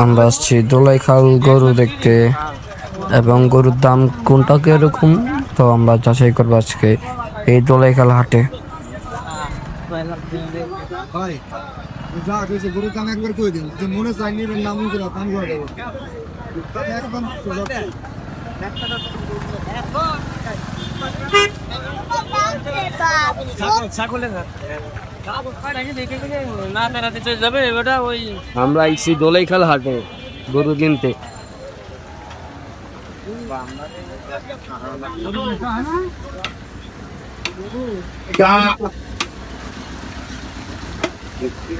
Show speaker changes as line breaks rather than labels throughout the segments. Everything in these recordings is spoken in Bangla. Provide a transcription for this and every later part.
আমরা আসছি দোলাইখাল গরু দেখতে এবং গরুর দাম কোনটা কিরকম তো আমরা যাচাই করবো আজকে এই দোলাইখাল হাটে। আমরা আইছি দোলাইখাল হাটে গরু কিনতে।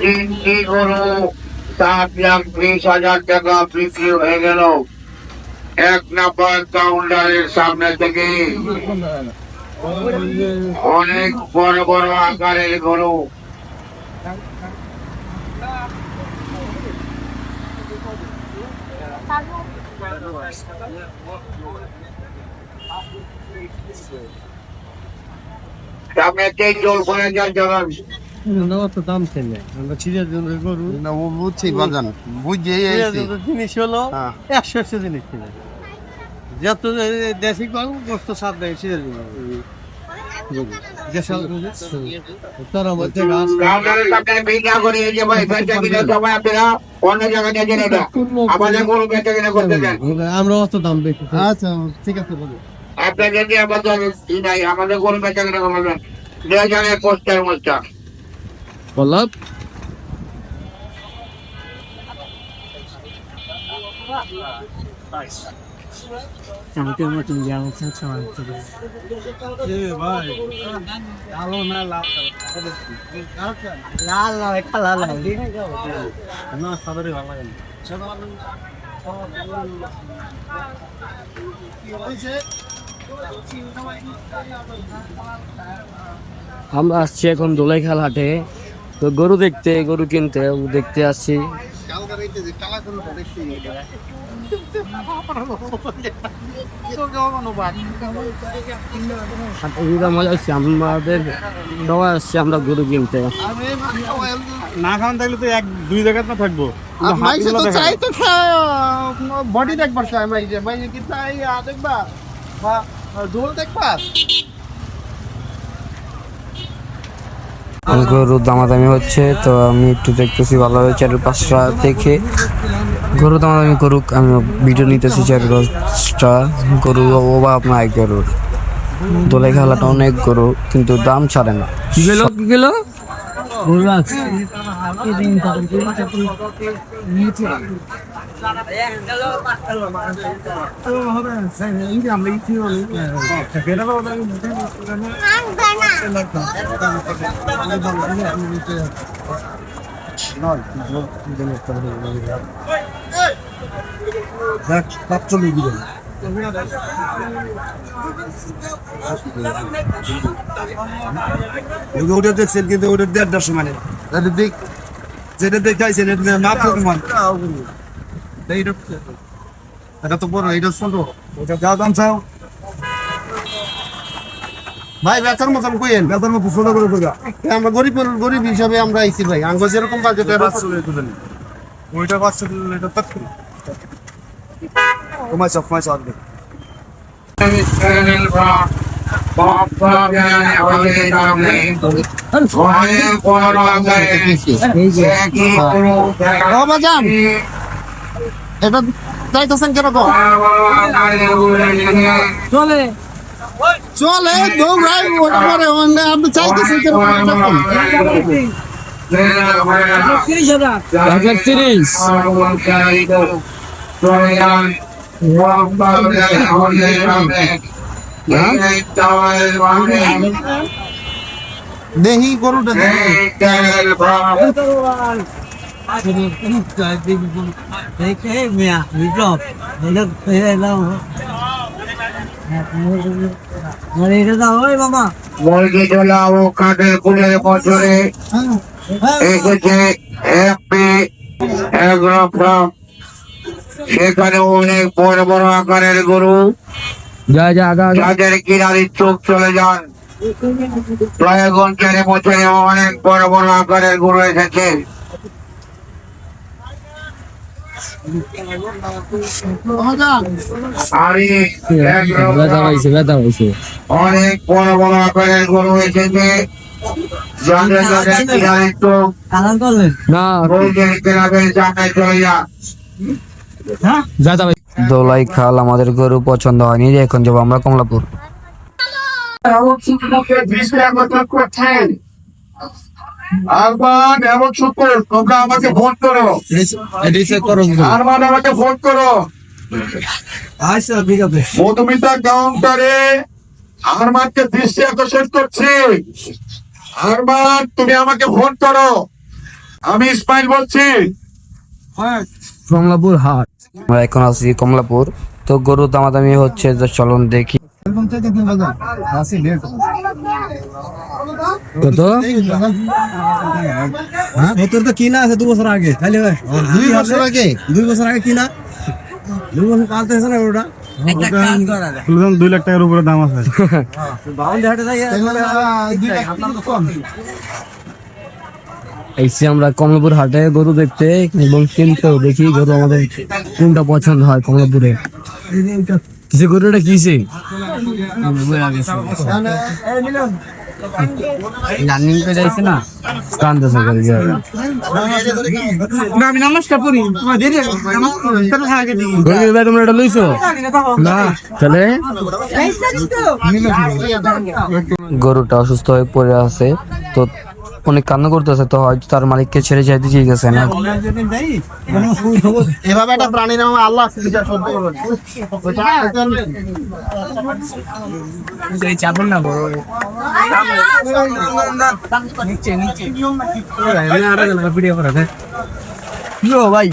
তিনটি গরু 7,20,000 টাকা বিক্রি হয়ে গেল। 1 নম্বর কাউন্টারের সামনে থেকে অনেক বড় বড় আকারের গরু। সামনে জল করে যান জগান
জিনিস হলো 100 জিনিস যত দেশি গরু গোস্ত সাত দেয়
কাউন্টারের সামনে ভিড়া করে এই যে ভাই বেচা কিনা সময় আপনারা অন্য জায়গায় যাচ্ছেন, এটা আমাদের গরু বেচা কিনা করতে যান।
আমরা অত দাম বেশি। আচ্ছা ঠিক আছে বলুন
আপনাদের যে আমাদের ই নাই, আমাদের গরু বেচা কিনা করবেন 2,000 পোস্টার মোস্টার
বললাম আমরা আসছি এখন দোলাইখাল হাটে তো গরু দেখতে, গরু কিনতে দেখতে আসছি। মজা আসছে আমাদের সবাই আসছে আমরা গরু কিনতে।
না খাওয়ান থাকলে তো 1-2 জায়গায় না থাকবো বডি দেখবার চাই ভাই যে ভাই কি তাই দেখবা বা দোল দেখবা।
গরুর দামাদামি হচ্ছে তো আমি একটু দেখতেছি ভালোভাবে চারপাশটা দেখে গরু দামাদামি করুক, আমি ভিডিও নিতেছি। চারপাশটা গরু অভাব নাই গরুর, দোলাই খেলাটা অনেক গরু কিন্তু দাম ছাড়ে না। কি গেল
ওটা দেখছেন কিন্তু ওটা 1.5 সমানে যেটা দেখাইছেন মাত্র সমান। এটা তো বড়, এটা ছোট, ওটা যা দাম চাও ভাই বেচার মতন কইেন, বেচার মতো ছোট করে আমরা গরিব হিসাবে আমরা আইছি ভাই। আঙ্গ যেরকম বাজেট ওইটা 500 দিলে এটা তৎ কমাইছ আসবে।
এটা চাইতেছেন কিরকম চলে চলে দৌড়াই ওরে আপনি চাইতেছেন কিরকম
30
দেহি গরুটা
মুরগি ঝোলা ও কাঠের কুলের বছরে এসেছে একটি একরকম। সেখানে অনেক বড় বড় আকারের গরু, যাদের কিনারির চোখ চলে যান। রায়গঞ্জের বছরে অনেক বড় বড় আকারের গরু এসেছে। আমি
ব্যথা হয়েছে ব্যথা হয়েছে।
অনেক বড় বড় আকারের গরু এসেছে, যাদের যাদের কিনারে তো
না
গরুদের কেনাবে জানাই চলে যা।
ব্যথা হয়েছে। দোলাই খাল আমাদের গরু পছন্দ হয়নি, এখন যাবো আমরা কমলাপুর।
আরমান এবং শুক্র, তোমরা আমাকে ভোট করো। আরমান আমাকে ভোট করো। মধুমিতা কাউন্টারে আরমানকে দৃষ্টি আকর্ষণ করছি। আরমান, তুমি আমাকে ভোট করো। আমি ইসমাইল বলছি।
কমলাপুর হাট, আমরা এখন আছি কমলাপুর। তো গরু দামাদামি হচ্ছে, তো চলুন দেখি কত।
তোর তো কিনা আছে 2 বছর আগে, তাহলে 2 বছর আগে 2 বছর আগে কিনা, 2 বছর পালতে হয়েছে না ওটা। 2 লাখ টাকার উপরে দাম আছে।
এসে আমরা কমলাপুর হাটে গরু দেখতে এবং কিনতেও, দেখি গরু আমাদের কোনটা পছন্দ হয় কমলাপুরে। কিসে গরুটা কিসে রানিং করে যাইছে না, কান্দে সরকারি
আমি নমস্কার করি, তোমার দেরি
তোমরা এটা লইছো না। তাহলে গরুটা অসুস্থ হয়ে পড়ে আছে, তো অনেক কান্না করতেছে, তো হয়তো তার মালিককে ছেড়ে যাইতে চাইতেছে না।
এভাবে একটা প্রাণীর নামে আল্লাহ বিচার করতে চাপন না বড় নিচে নিচে ভিডিও করা ভাই।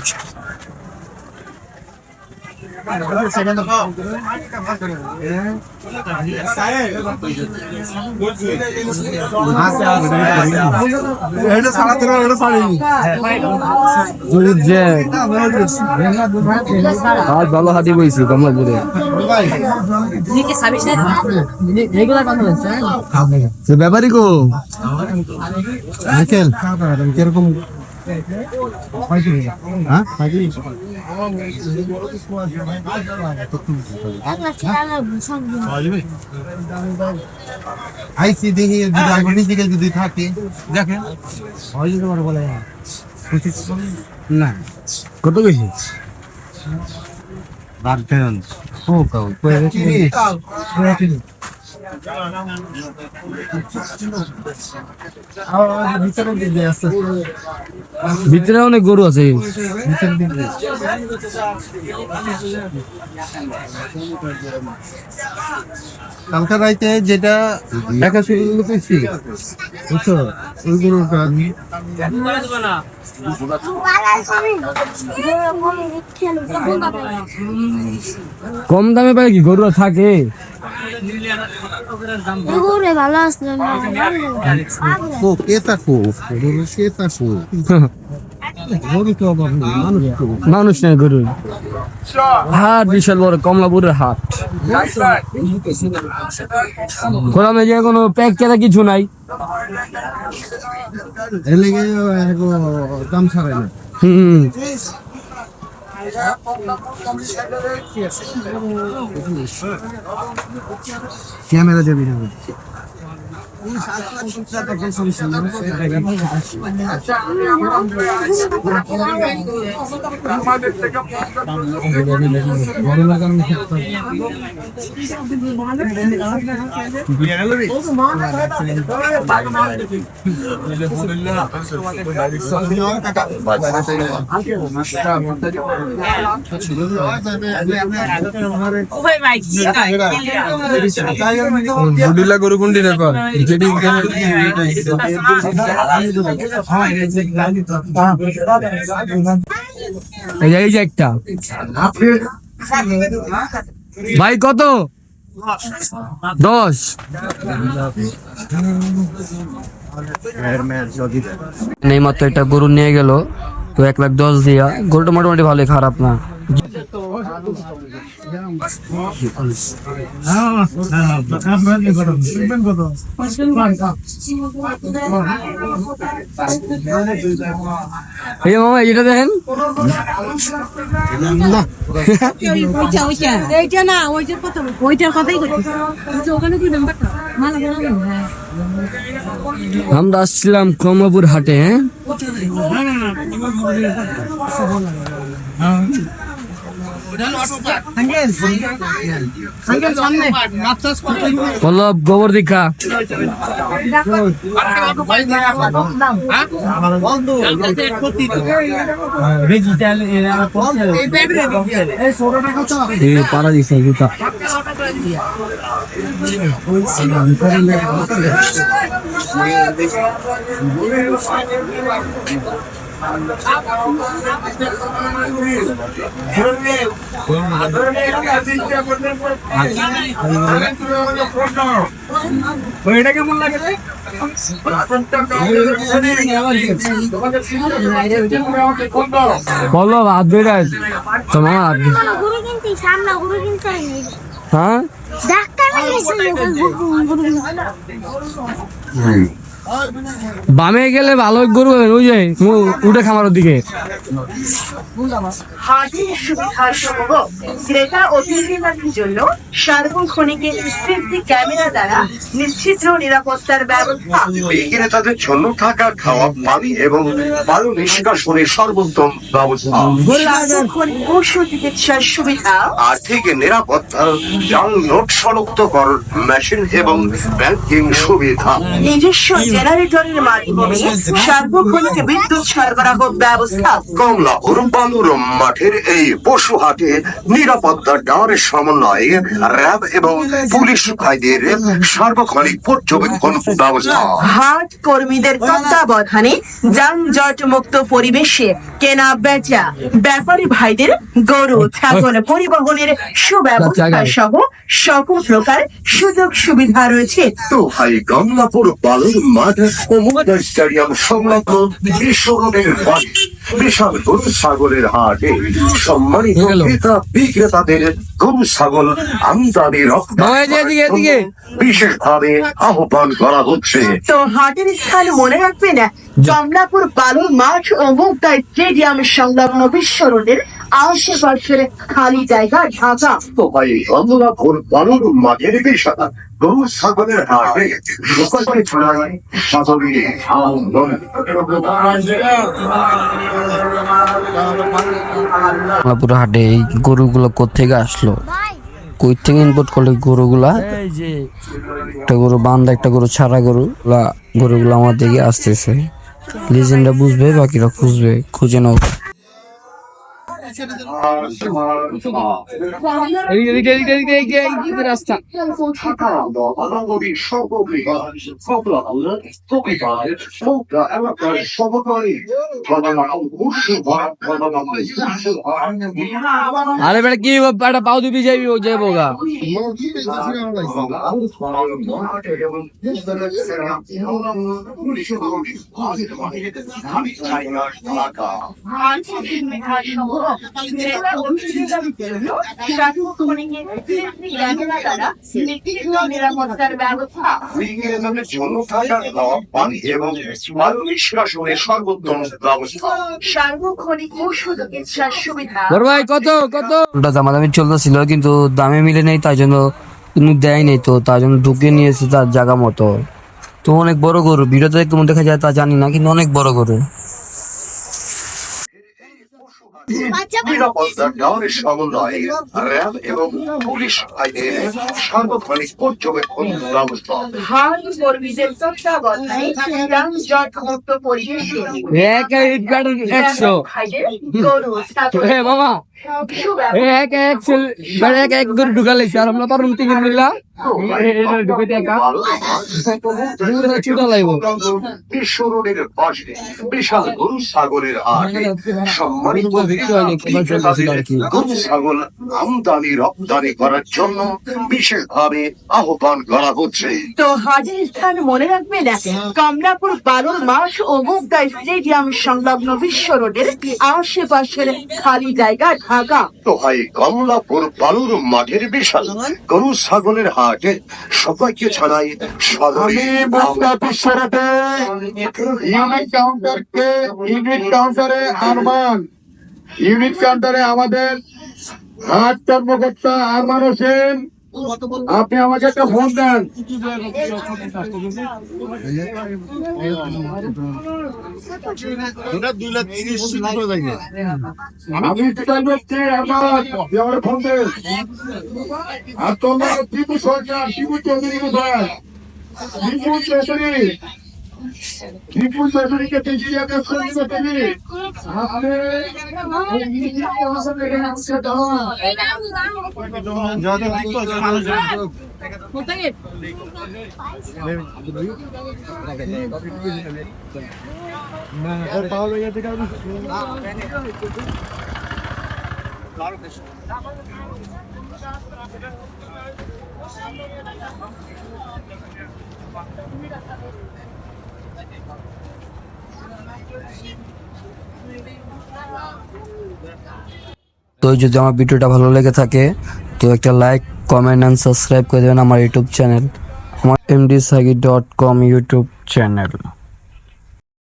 আজ ভালো হাতি বইছি কমলাপুরে। ব্যাপারী কো
আঙ্কেল কিরকম আইসি দেখি দিকে যদি থাকে দেখেন বলে না
কত বেশি ভিতরে অনেক গরু আছে।
কালকা রাইতে যেটা দেখা শুরু করতেছি বুঝছো, ওই গরুটা
কম দামে পাই কি গরু থাকে। মানুষ নেই গরু। হাট বিশাল বড় কমলাপুরের হাট। গোলামে যে কোনো প্যাক কেনা কিছু নাই।
দাম ছাড়াই না। ক্যামেরা যাবি না গরু কোনটি রেকর্ড
এই যে একটা ভাই কত 10 এই মাত্র একটা গরু নিয়ে গেল, তো 1,10,000 দিয়া। গরুটা মোটামুটি ভালোই, খারাপ না। এই মামা এটা দেখেন
এইটা না ওইটার কথা ওইটার কথাই করছি ওখানে কি নাম্বারটা মালা হ্যাঁ
আমরা আসছিলাম কমলাপুর হাটে। হ্যাঁ বলো গোবর দীক্ষা পাড়া দিচ্ছে জুতা
এটা কেমন লাগে
বলো হাত বেড়ে তোমার হাত
গরু কিনতে সামনে গরু কিনতে
হ্যাঁ
ডাক্তার
বামে গেলে ভালো গরু হবে ওই যে উঠে খামারের দিকে
হাটের সুবিধাসমূহ ক্রেতা ও বিক্রেতাদের জন্য সার্বক্ষণিকের স্মৃতি ক্যামেরা দ্বারা নিশ্চিত নিরাপত্তার ব্যবস্থা।
বিক্রেতাদের জন্য থাকা খাওয়া পানি এবং বায়ু নিষ্কাশনের সর্বোত্তম ব্যবস্থা,
সার্বক্ষণিক পশু চিকিৎসার সুবিধা,
আর্থিক নিরাপত্তা, জাল নোট শনাক্তকরণ মেশিন এবং ব্যাংকিং সুবিধা,
নিজস্ব জেনারেটরের মাধ্যমে সার্বক্ষণিক বিদ্যুৎ সরবরাহ ব্যবস্থা।
কমলাপুর বালুর মাঠের এই পশু হাটে নিরাপত্তা ডাওয়ারের সমন্বয়ে র্যাব এবং পুলিশ ভাইদের সার্বক্ষণিক পর্যবেক্ষণ ব্যবস্থা।
হাট কর্মীদের তত্ত্বাবধানে যানজট মুক্ত পরিবেশে কেনা বেচা, ব্যাপারী ভাইদের গরু ছাগল পরিবহনের সুব্যবস্থা সহ সকল প্রকার সুযোগ সুবিধা রয়েছে।
তো ভাই কমলাপুর বালুর মাঠ ও মুক্তা স্টেডিয়াম সংলগ্ন বিশ্ব রোডের পাশে বিশাল গরু ছাগলের হাটে সম্মানিত ক্রেতা বিক্রেতাদের গরু ছাগল আমদানি রপ্তানি বিশেষভাবে আহ্বান করা হচ্ছে।
তো হাটের স্থান মনে রাখবেন, কমলাপুর বালুর মাঠ ও মুক্তা স্টেডিয়াম সংলগ্ন বিশ্ব রোডের আশেপাশের খালি জায়গা ঢাকা।
তো ভাই কমলাপুর বালুর মাঠের বিশাল গরু ছাগলের হাটে সকলকে ছড়ায় সাধবীর
কমলাপুর হাটে এই গরুগুলো কোথেকে আসলো, কই থেকে ইম্পোর্ট করলে গরুগুলা? একটা গরু বান্ধা, একটা গরু ছাড়া গরুগুলা আমার দিকে আসতেছে। লিজেন্ডরা বুঝবে, বাকিরা খুঁজবে, খুঁজে নাও। রাস্তা আরে বেটা কি একটা পাও দিবি যাবি ও যাবো গা।
নিরাপত্তার ব্যবস্থা।
বিক্রেতাদের জন্য থাকা খাওয়া পানি এবং বায়ু নিষ্কাশনের সর্বোত্তম ব্যবস্থা,
সার্বক্ষণিক পশু চিকিৎসার সুবিধা।
বড় ভাই কত কত ওটা দামাদামি চলতেছিল কিন্তু দামে মিলে নেই, তাই জন্য কোনো দেয় নেই, তো তার জন্য ঢুকিয়ে নিয়েছে তার জায়গা মতো। তো অনেক বড় গরু, ভিডিওতে কেমন দেখা যায় তা জানি না, কিন্তু অনেক বড় গরু।
নিরাপত্তা ডাওয়ারের সমন্বয়ে র্যাব এবং পুলিশ ভাইদের সার্বক্ষণিক পর্যবেক্ষণ ব্যবস্থা।
হাট কর্মীদের তত্ত্বাবধানে যানজট মুক্ত পরিবেশে গরু ছাগল
মামা এক গরু ঢুকালে আর আমরা পারুন তিন মিলা
বিশ্ব রোডের পাশে বিশাল গরু ছাগলের হাটে সম্মানিত গরু ছাগল আমদানি রপ্তানি করার জন্য বিশেষভাবে আহ্বান করা হচ্ছে।
তো হাটের স্থান মনে রাখবেন, কমলাপুর বালুর মাঠ ও মুক্তা স্টেডিয়াম সংলগ্ন বিশ্ব রোডের আশেপাশের খালি জায়গা ঢাকা।
তো ভাই কমলাপুর বালুর মাঠের বিশাল গরু ছাগলের হাটে সবাইকে ছাড়াই
আমি মুক্তা বিশ্বরাতে ইউনিট কাউন্টারে আরমান, ইউনিট কাউন্টারে আমাদের হাট কর্মকর্তা আরমান হোসেন, আপনি আমাকে একটা ফোন দেন। আমি টিকাল ব্যক্তি আরমান, আমার ফোন দেন। আর তোমার টিপু সরকার, টিপু চৌধুরী কোথায়? টিপু চৌধুরী, টিপু চৌধুরীকে দেখিয়ে আপনার সঙ্গে দেখিনি। আপনি
তো যদি আমার ভিডিওটা ভালো লেগে থাকে তো একটা লাইক, কমেন্ট অ্যান্ড সাবস্ক্রাইব করে দেবেন আমার ইউটিউব চ্যানেল, আমার mdsagi.com ইউটিউব চ্যানেল।